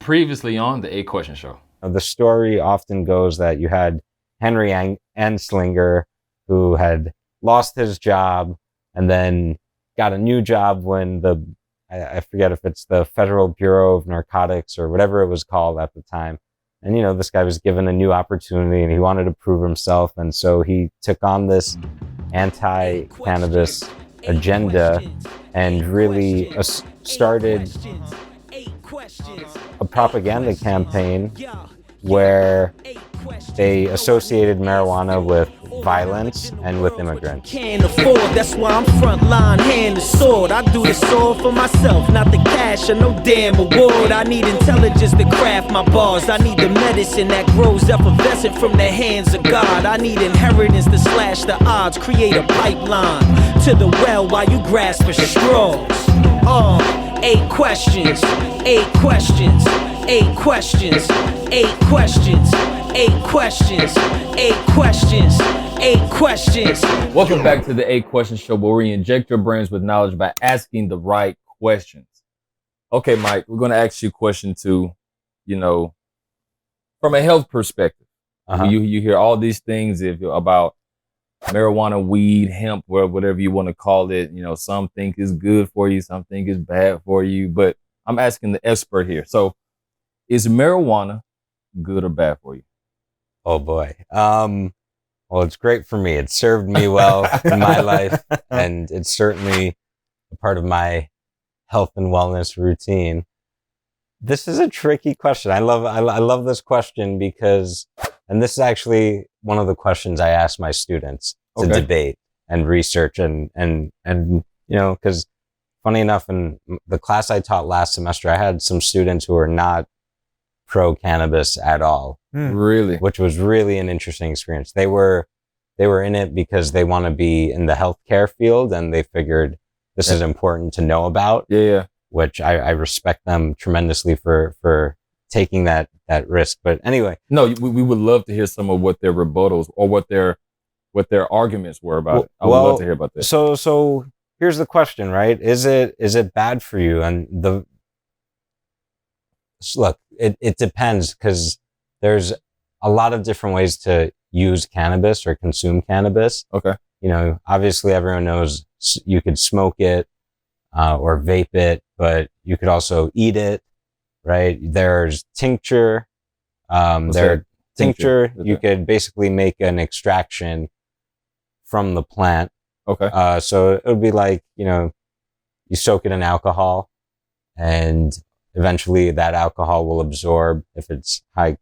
Previously on the 8 Question Show. The story often goes that you had Henry Anslinger, who had lost his job and then got a new job when I forget if it's the Federal Bureau of Narcotics or whatever it was called at the time. And, this guy was given a new opportunity and he wanted to prove himself. And so he took on this anti-cannabis agenda and really started a propaganda campaign where they associated marijuana with violence and with immigrants. Can't afford, that's why I'm front line, hand the sword. I do this all for myself, not the cash or no damn award. I need intelligence to craft my bars. I need the medicine that grows effervescent from the hands of God. I need inheritance to slash the odds, create a pipeline to the well while you grasp for straws. 8 questions, 8 questions, 8 questions, 8 questions, 8 questions, 8 questions, 8 questions. Welcome back to the 8 Question Show, where we inject your brains with knowledge by asking the right questions. Okay, Mike, we're going to ask you a question too, from a health perspective. You hear all these things about marijuana, weed, hemp, or whatever you want to call it. Some think is good for you, some think is bad for you, but I'm asking the expert here. So is marijuana good or bad for you? Oh boy. Well, it's great for me. It served me well in my life, and it's certainly a part of my health and wellness routine. This is a tricky question. I love this question because, and this is actually one of the questions I ask my students to debate and research and because funny enough, in the class I taught last semester, I had some students who were not pro cannabis at all. Really? Which was really an interesting experience. They were in it because they want to be in the healthcare field and they figured this is important to know about. Yeah. Which I respect them tremendously for taking that risk. But anyway. No, we would love to hear some of what their rebuttals or what their arguments were about it. I would love to hear about that. So here's the question, right? Is it bad for you? And look, it depends, because there's a lot of different ways to use cannabis or consume cannabis. Okay. Obviously everyone knows you could smoke it or vape it, but you could also eat it, right? There's tincture. Tincture. You could basically make an extraction from the plant. Okay. So it would be like, you soak it in alcohol and eventually that alcohol will absorb, if it's high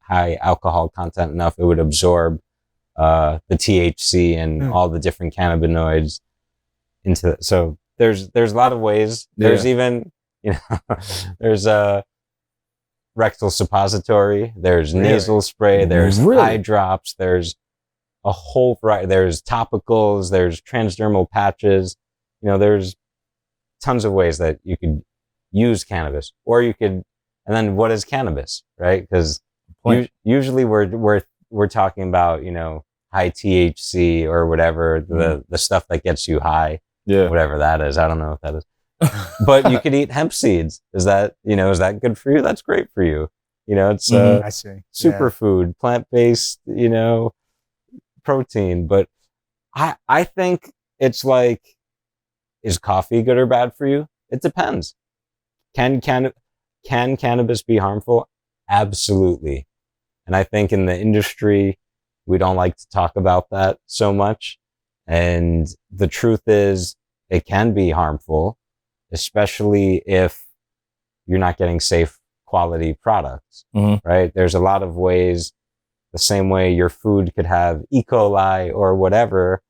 alcohol content enough, it would absorb the THC and all the different cannabinoids into it. So there's a lot of ways. There's even, there's a rectal suppository, there's nasal spray, there's eye drops, there's a whole variety, there's topicals, there's transdermal patches. There's tons of ways that you could use cannabis, or you could, and then what is cannabis, right? Because usually we're talking about, high THC or whatever, the stuff that gets you high, whatever that is. I don't know what that is. But you could eat hemp seeds. Is that good for you? That's great for you. It's I see. Superfood, plant-based, protein. But I think it's like, is coffee good or bad for you? It depends. Can cannabis be harmful? Absolutely. And I think in the industry, we don't like to talk about that so much. And the truth is, it can be harmful, especially if you're not getting safe quality products, right? There's a lot of ways, the same way your food could have E. coli or whatever,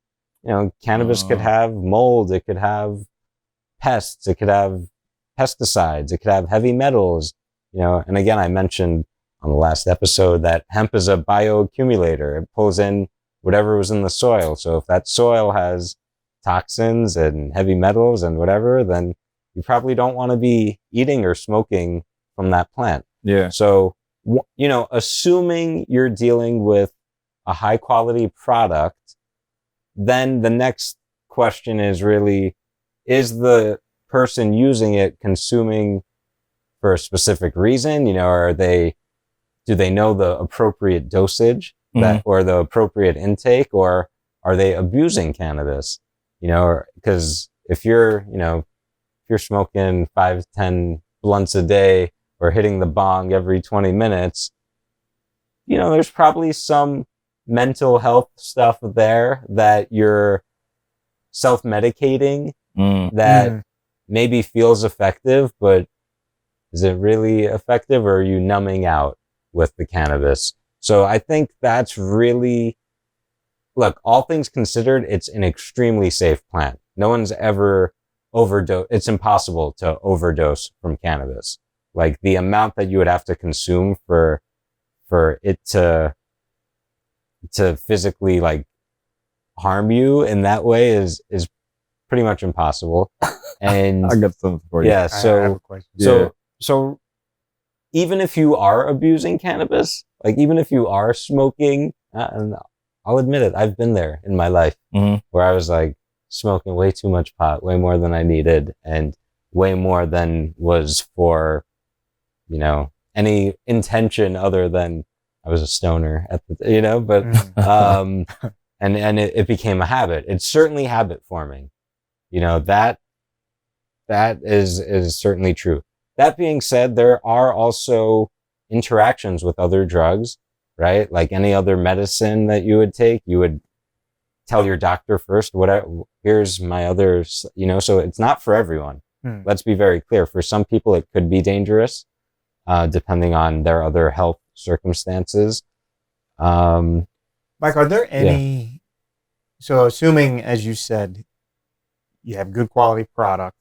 cannabis could have mold, it could have pests, it could have pesticides, it could have heavy metals, and again, I mentioned on the last episode that hemp is a bioaccumulator. It pulls in whatever was in the soil. So if that soil has toxins and heavy metals and whatever, then you probably don't want to be eating or smoking from that plant. Yeah. So, assuming you're dealing with a high quality product, then the next question is really, is the person using it consuming for a specific reason? You know, do they know the appropriate dosage or the appropriate intake, or are they abusing cannabis? You know, because if you're smoking 5-10 blunts a day or hitting the bong every 20 minutes, you know, there's probably some mental health stuff there that you're self-medicating that maybe feels effective, but is it really effective, or are you numbing out with the cannabis? So I think that's really, look, all things considered, it's an extremely safe plant. No one's ever overdose. It's impossible to overdose from cannabis. Like the amount that you would have to consume for it to physically like harm you in that way is pretty much impossible. And I got something for you. Yeah. I have a question. So even if you are abusing cannabis, like even if you are smoking, and I'll admit it, I've been there in my life where I was like smoking way too much pot, way more than I needed, and way more than was for, you know, any intention other than I was a stoner at the, you know, but, and it became a habit. It's certainly habit forming, you know, that is certainly true. That being said, there are also interactions with other drugs, right? Like any other medicine that you would take, you would tell your doctor first, here's my others, you know, so it's not for everyone. Let's be very clear. For some people, it could be dangerous, depending on their other health circumstances. Mike, are there any, so assuming, as you said, you have good quality product,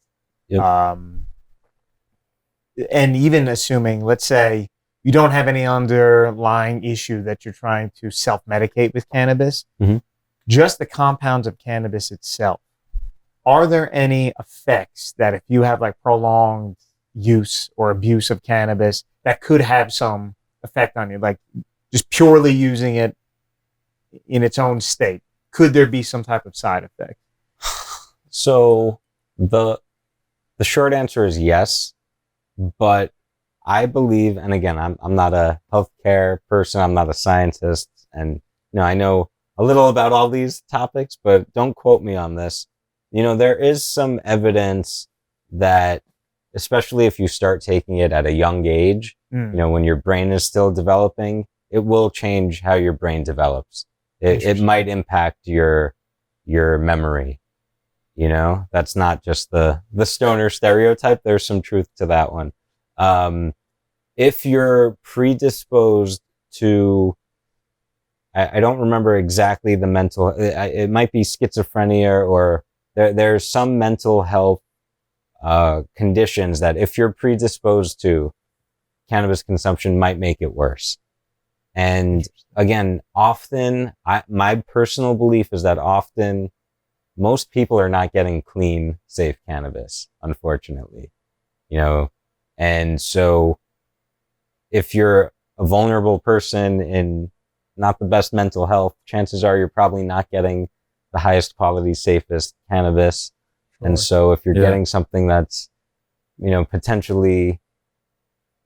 and even assuming, let's say, you don't have any underlying issue that you're trying to self-medicate with cannabis, just the compounds of cannabis itself, are there any effects that if you have like prolonged use or abuse of cannabis that could have some effect on you, like just purely using it in its own state? Could there be some type of side effect? So the short answer is yes, but I believe, and again, I'm not a healthcare person, I'm not a scientist, and you know, I know a little about all these topics, but don't quote me on this. You know, there is some evidence that, especially if you start taking it at a young age, you know, when your brain is still developing, it will change how your brain develops. It might impact your memory. You know, that's not just the stoner stereotype. There's some truth to that one. If you're predisposed to, I don't remember exactly the mental, it might be schizophrenia, or there's some mental health conditions that if you're predisposed to, cannabis consumption might make it worse. And again, often, my personal belief is that often most people are not getting clean, safe cannabis, unfortunately, you know. And so if you're a vulnerable person in not the best mental health, chances are you're probably not getting the highest quality, safest cannabis. Sure. And so if you're getting something that's, you know, potentially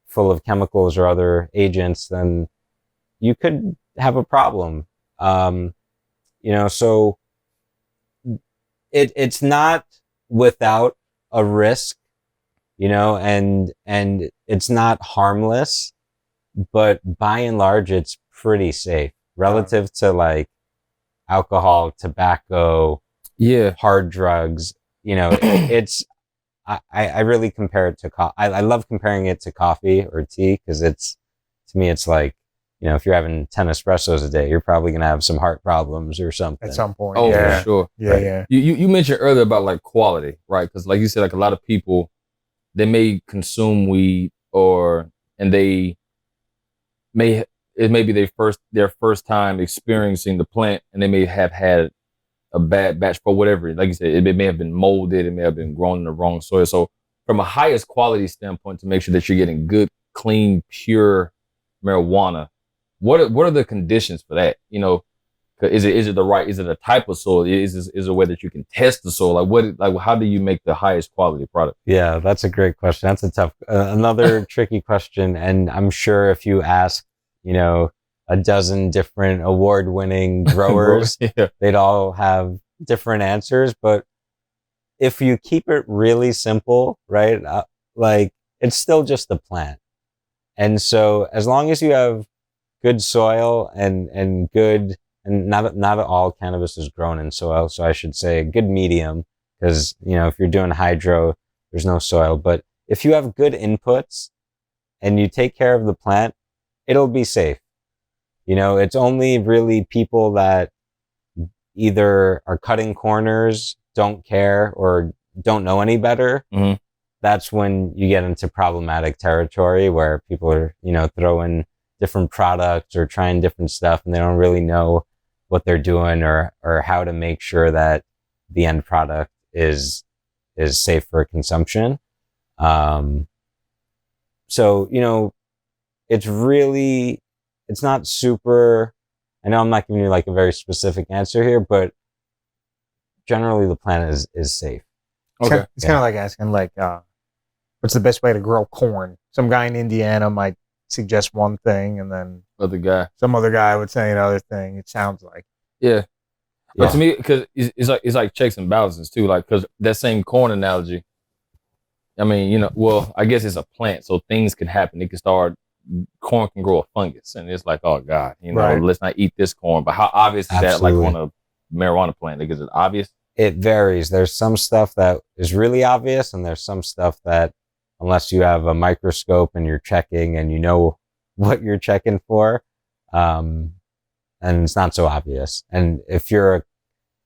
full of chemicals or other agents, then you could have a problem. You know, so it's not without a risk, you know, and it's not harmless, but by and large, it's pretty safe relative to like alcohol, tobacco, hard drugs. You know, I really compare it to I love comparing it to coffee or tea, because to me, it's like, you know, if you're having 10 espressos a day, you're probably going to have some heart problems or something. At some point. Oh, for sure. Yeah, right. yeah. You mentioned earlier about like quality, right? Because like you said, like a lot of people, they may consume weed and it may be their first time experiencing the plant, and they may have had a bad batch for whatever. Like you said, it may have been molded, it may have been grown in the wrong soil. So from a highest quality standpoint, to make sure that you're getting good, clean, pure marijuana, what are the conditions for that? You know, Is it the right? Is it a type of soil? Is a way that you can test the soil? How do you make the highest quality product? Yeah, that's a great question. That's a tough, another tricky question. And I'm sure if you ask, a dozen different award-winning growers, Yeah. they'd all have different answers. But if you keep it really simple, right? It's still just a plant. And so as long as you have good soil and good, and not all cannabis is grown in soil. So I should say a good medium, because, if you're doing hydro, there's no soil. But if you have good inputs and you take care of the plant, it'll be safe. It's only really people that either are cutting corners, don't care, or don't know any better. Mm-hmm. That's when you get into problematic territory where people are, throwing different products or trying different stuff, and they don't really know what they're doing or how to make sure that the end product is safe for consumption. So, it's not super, I know I'm not giving you like a very specific answer here, but generally the plant is safe. Okay. It's kind of like asking what's the best way to grow corn? Some guy in Indiana might suggest one thing, and then some other guy would say another thing. It sounds like. Yeah. But to me, because it's like checks and balances too. Like, because that same corn analogy, I mean, I guess it's a plant, so things can happen. It can start, corn can grow a fungus, and it's like, oh God, Right. let's not eat this corn. But how obvious is Absolutely. that, like on a marijuana plant? Like, is it obvious? It varies. There's some stuff that is really obvious, and there's some stuff that, unless you have a microscope and you're checking and you know what you're checking for, and it's not so obvious. And if you're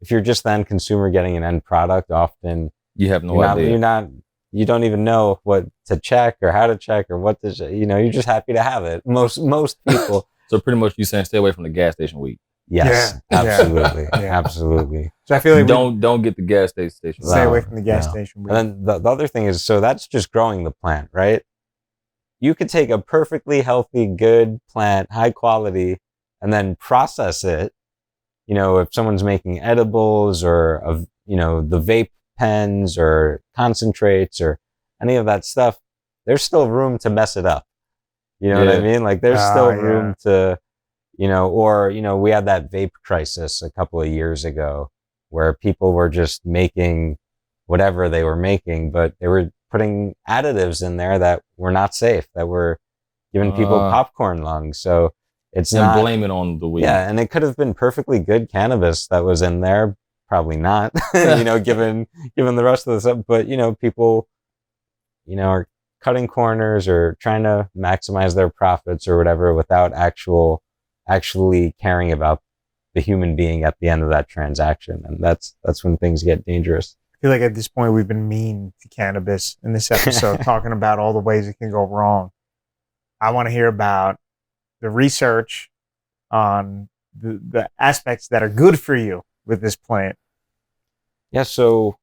just the end consumer getting an end product, often You have no idea. You don't even know what to check or how to check or what to, you're just happy to have it. Most people. So pretty much you saying stay away from the gas station weed. Yes, Yeah. absolutely. Yeah. Absolutely. So I feel like Don't get the gas station. stay No, away from the gas no. station. And then the other thing is, so that's just growing the plant, right? You could take a perfectly healthy, good plant, high quality, and then process it. If someone's making edibles or the vape pens or concentrates or any of that stuff, there's still room to mess it up. You know what I mean? Like there's still room to, we had that vape crisis a couple of years ago where people were just making whatever they were making, but they were putting additives in there that were not safe, that were giving people popcorn lungs. So it's not, blame it on the weed. yeah, and it could have been perfectly good cannabis that was in there. Probably not, given the rest of the stuff. But, people, are cutting corners or trying to maximize their profits or whatever without actually caring about the human being at the end of that transaction. And that's when things get dangerous. I feel like at this point we've been mean to cannabis in this episode, talking about all the ways it can go wrong. I want to hear about the research on the aspects that are good for you with this plant. Yeah. So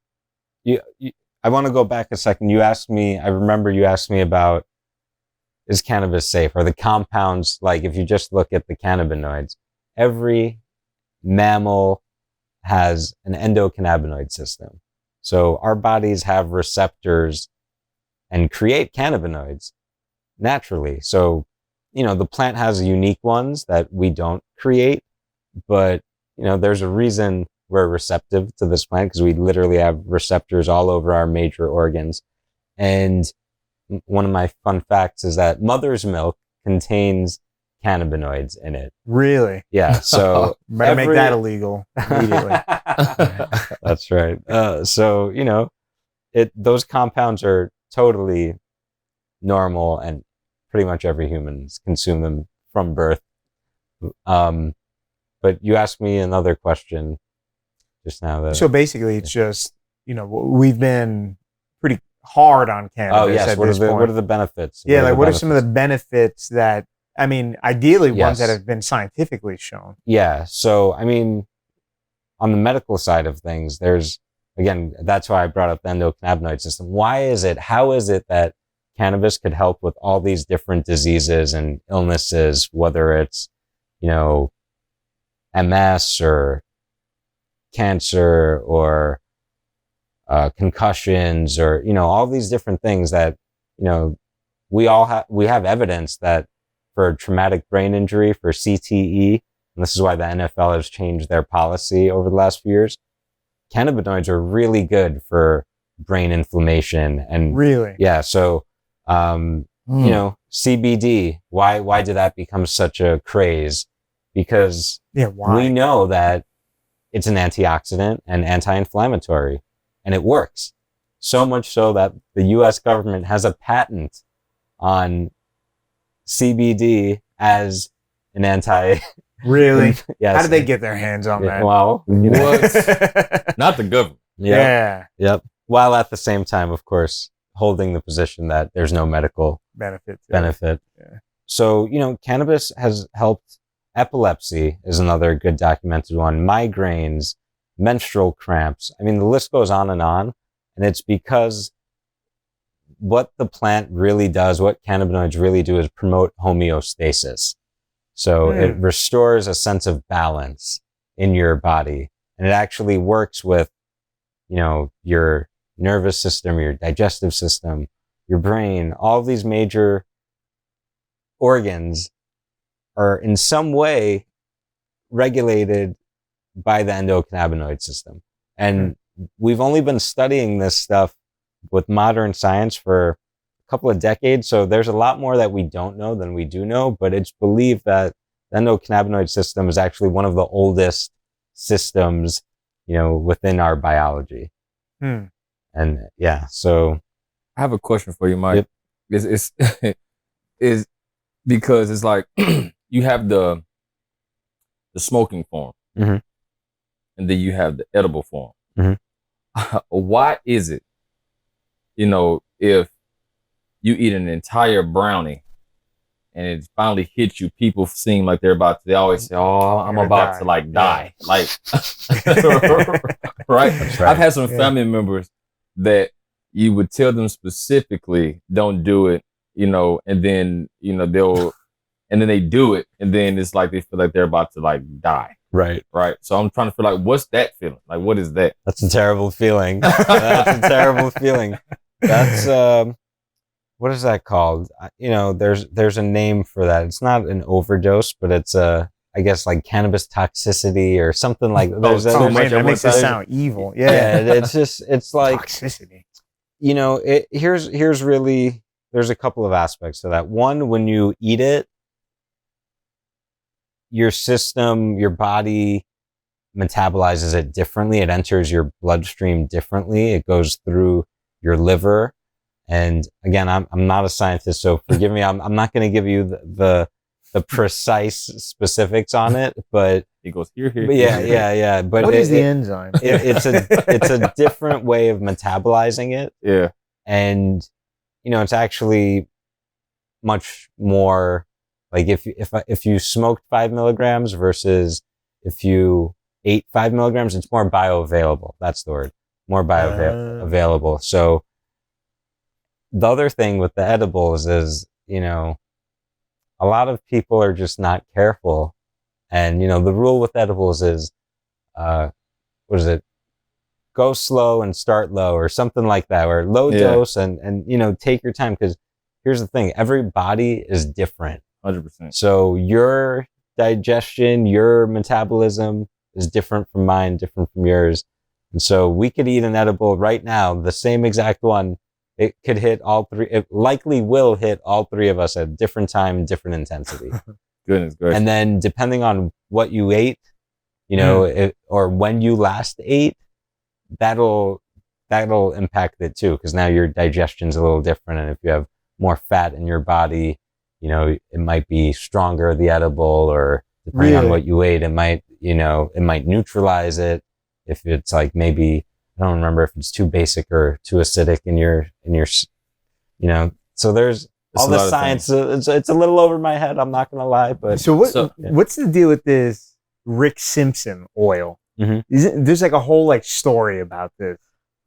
I want to go back a second. I remember you asked me about, is cannabis safe? Are the compounds, like if you just look at the cannabinoids, every mammal has an endocannabinoid system. So our bodies have receptors and create cannabinoids naturally. So, the plant has unique ones that we don't create, but, there's a reason we're receptive to this plant, because we literally have receptors all over our major organs. And one of my fun facts is that mother's milk contains cannabinoids in it. Really? Yeah. So Better make that illegal immediately. That's right. So, those compounds are totally normal, and pretty much every human's consume them from birth. But you asked me another question just now. So basically it's just, we've been pretty hard on cannabis. Oh yes. At What this point. are the benefits? Yeah. Like what are some of the benefits that, ideally ones that have been scientifically shown? Yeah. So, on the medical side of things, again, that's why I brought up the endocannabinoid system. How is it that cannabis could help with all these different diseases and illnesses, whether it's, MS or cancer or concussions or, all these different things that, we have evidence that for traumatic brain injury, for CTE, and this is why the NFL has changed their policy over the last few years, cannabinoids are really good for brain inflammation. And really, yeah, so, CBD, why did that become such a craze? Because why? we know that it's an antioxidant and anti-inflammatory, and it works. So much so that the US government has a patent on CBD as an anti. Really? Yes. How did they get their hands on that? Well, What? Not the government. Yeah. Yep. While at the same time, of course, holding the position that there's no medical benefit. Yeah. So, cannabis has helped. Epilepsy is another good documented one. Migraines, menstrual cramps. I mean, the list goes on. And it's because what the plant really does, what cannabinoids really do, is promote homeostasis. So it restores a sense of balance in your body. And it actually works with, your nervous system, your digestive system, your brain. All these major organs are in some way regulated by the endocannabinoid system. And we've only been studying this stuff with modern science for a couple of decades. So there's a lot more that we don't know than we do know, but it's believed that the endocannabinoid system is actually one of the oldest systems, within our biology. And yeah, so I have a question for you, Mike. Yep. It's is because it's like you have the smoking form, Mhm. and then you have the edible form. Mhm. Why is it, if you eat an entire brownie and it finally hits you, people seem like they always say, "Oh, I'm about to die." Like, right? That's right. I've had some family members that you would tell them specifically, "Don't do it," and then, and then they do it, and then it's like they feel like they're about to die. Right. So I'm trying to feel like, what's that feeling? Like, what is that? That's a terrible feeling. That's a terrible feeling. That's, what is that called? There's a name for that. It's not an overdose, but it's I guess like cannabis toxicity or something like that. That makes it sound evil. Yeah. It's like toxicity. Here's really, there's a couple of aspects to that. One, when you eat it, your system, your body metabolizes it differently. It enters your bloodstream differently. It goes through your liver. And again, I'm not a scientist, so forgive me. I'm not going to give you the precise specifics on it, but It goes here. yeah. But what is the enzyme? It's a different way of metabolizing it. Yeah. And, it's actually much more like if you smoked 5 milligrams versus if you ate 5 milligrams, it's more bioavailable. That's the word. More bioavailable. So the other thing with the edibles is, a lot of people are just not careful. And, the rule with edibles is, what is it? Go slow and start low or something like that, or low dose and take your time. Because here's the thing, every body is different. 100%. So your digestion, your metabolism is different from mine, different from yours. And so we could eat an edible right now, the same exact one. It could hit all three. It likely will hit all three of us at different time, different intensity. Goodness gracious. And then depending on what you ate, or when you last ate, that'll impact it too. Because now your digestion's a little different. And if you have more fat in your body, it might be stronger, the edible, or depending on what you ate, it might neutralize it. If it's like maybe, I don't remember if it's too basic or too acidic in your, so there's all the science. It's a little over my head. I'm not going to lie, but what's the deal with this Rick Simpson oil? Mm-hmm. There's like a whole story about this.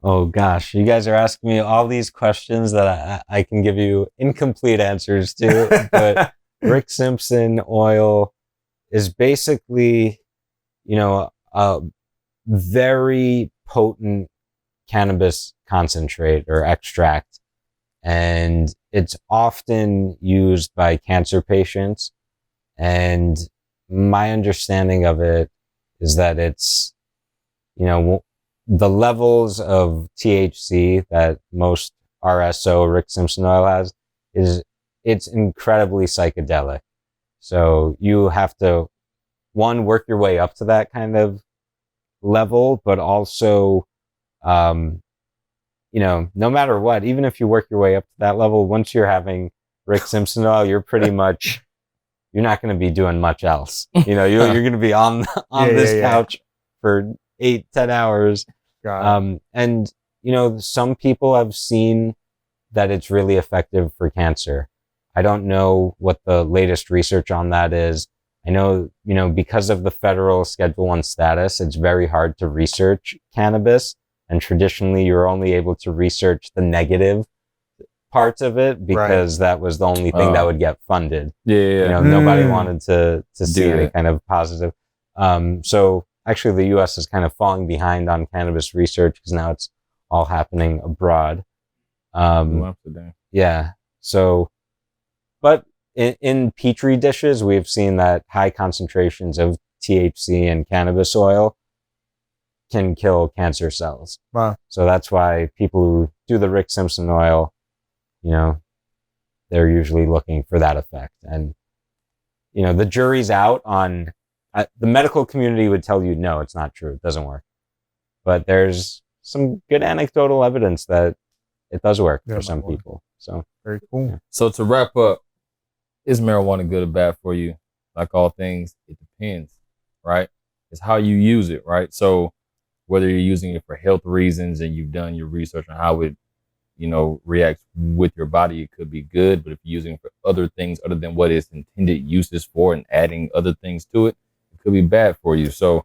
Oh gosh, you guys are asking me all these questions that I can give you incomplete answers to, but Rick Simpson oil is basically, a very potent cannabis concentrate or extract, and it's often used by cancer patients. And my understanding of it is that it's, the levels of THC that most RSO, Rick Simpson oil has, it's incredibly psychedelic. So you have to, one, work your way up to that kind of level, but also, no matter what, even if you work your way up to that level, once you're having Rick Simpson oil, you're pretty much, you're not going to be doing much else. You're going to be on this couch for 8-10 hours. And, some people have seen that it's really effective for cancer. I don't know what the latest research on that is. I know, because of the federal Schedule 1 status, it's very hard to research cannabis. And traditionally, you're only able to research the negative parts of it because that was the only thing that would get funded. Nobody wanted to see any kind of positive. So actually, the U.S. is kind of falling behind on cannabis research because now it's all happening abroad. Yeah. So, but in petri dishes, we've seen that high concentrations of THC and cannabis oil can kill cancer cells. Wow. So that's why people who do the Rick Simpson oil, they're usually looking for that effect. And, the jury's out on, the medical community would tell you, no, it's not true. It doesn't work. But there's some good anecdotal evidence that it does work for some people. So very cool. Yeah. So to wrap up, is marijuana good or bad for you? Like all things, it depends, right? It's how you use it, right? So whether you're using it for health reasons and you've done your research on how it, reacts with your body, it could be good. But if you're using it for other things other than what its intended use is for and adding other things to it, it could be bad for you. So,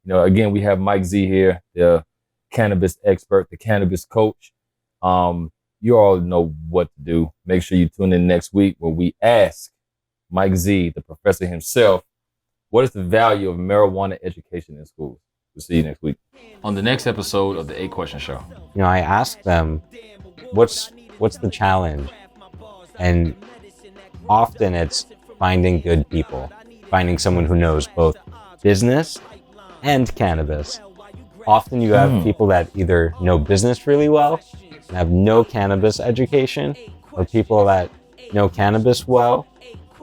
again, we have Mike Z here, the cannabis expert, the cannabis coach. You all know what to do. Make sure you tune in next week where we ask Mike Z, the professor himself, what is the value of marijuana education in schools? We'll see you next week on the next episode of the 8 Question Show. I asked them, what's the challenge? And often it's finding good people, finding someone who knows both business and cannabis. Often you have people that either know business really well and have no cannabis education, or people that know cannabis well,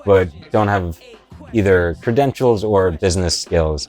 but don't have either credentials or business skills.